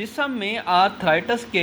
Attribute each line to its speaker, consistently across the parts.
Speaker 1: जिस्म में आर्थराइटिस के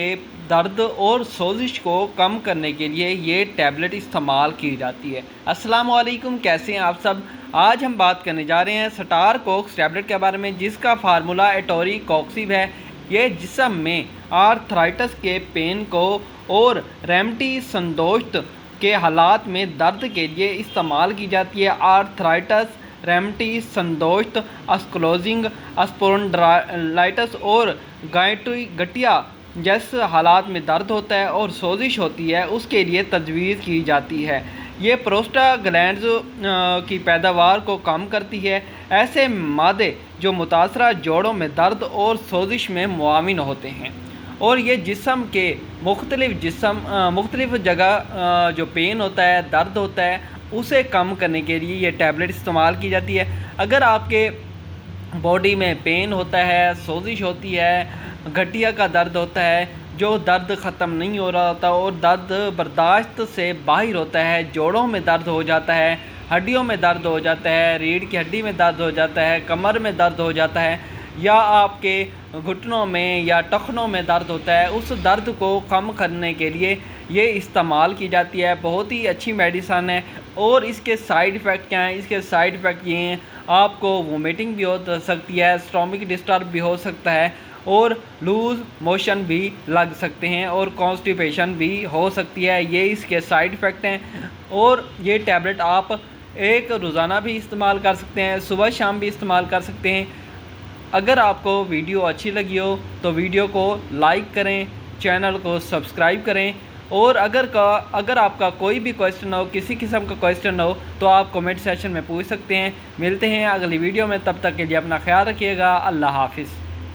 Speaker 1: दर्द और सोजिश को कम करने के लिए ये टैबलेट इस्तेमाल की जाती है। अस्सलाम वालेकुम, कैसे हैं आप सब। आज हम बात करने जा रहे हैं स्टार कोक्स टैबलेट के बारे में, जिसका फार्मूला एटोरी कॉक्सिब है। ये जिस्म में आर्थराइटिस के पेन को और रेमटी संदोष्ट के हालात में दर्द के लिए इस्तेमाल की जाती है। आर्थराइटिस, रेमटी संदोष्ट, अस्क्लोजिंग स्पॉन्डिलाइटिस और गठिया जैसे हालात में दर्द होता है और सोजिश होती है, उसके लिए तजवीज़ की जाती है। ये प्रोस्टाग्लैंड्स की पैदावार को कम करती है। ऐसे मादे जो मुतासरा जोड़ों में दर्द और सोजिश में मुआविन होते हैं, और ये जिस्म के मुख्तलिफ जगह जो पेन होता है, दर्द होता है, उसे कम करने के लिए ये टैबलेट इस्तेमाल की जाती है। अगर आपके बॉडी में पेन होता है, सोजिश होती है, गठिया का दर्द होता है, जो दर्द ख़त्म नहीं हो रहा होता और दर्द बर्दाश्त से बाहर होता है, जोड़ों में दर्द हो जाता है, हड्डियों में दर्द हो जाता है, रीढ़ की हड्डी में दर्द हो जाता है, कमर में दर्द हो जाता है, या आपके घुटनों में या टखनों में दर्द होता है, उस दर्द को कम करने के लिए ये इस्तेमाल की जाती है। बहुत ही अच्छी मेडिसन है। और इसके साइड इफ़ेक्ट क्या हैं? इसके साइड इफ़ेक्ट ये हैं, आपको वोमिटिंग भी हो सकती है, स्टोमिक डिस्टर्ब भी हो सकता है, और लूज़ मोशन भी लग सकते हैं, और कॉन्स्टिपेशन भी हो सकती है। ये इसके साइड इफ़ेक्ट हैं। और ये टैबलेट आप एक रोज़ाना भी इस्तेमाल कर सकते हैं, सुबह शाम भी इस्तेमाल कर सकते हैं। अगर आपको वीडियो अच्छी लगी हो तो वीडियो को लाइक करें, चैनल को सब्सक्राइब करें, और अगर आपका कोई भी क्वेश्चन हो, किसी किस्म का क्वेश्चन हो, तो आप कमेंट सेक्शन में पूछ सकते हैं। मिलते हैं अगली वीडियो में, तब तक के लिए अपना ख्याल रखिएगा। अल्लाह हाफ़िज़।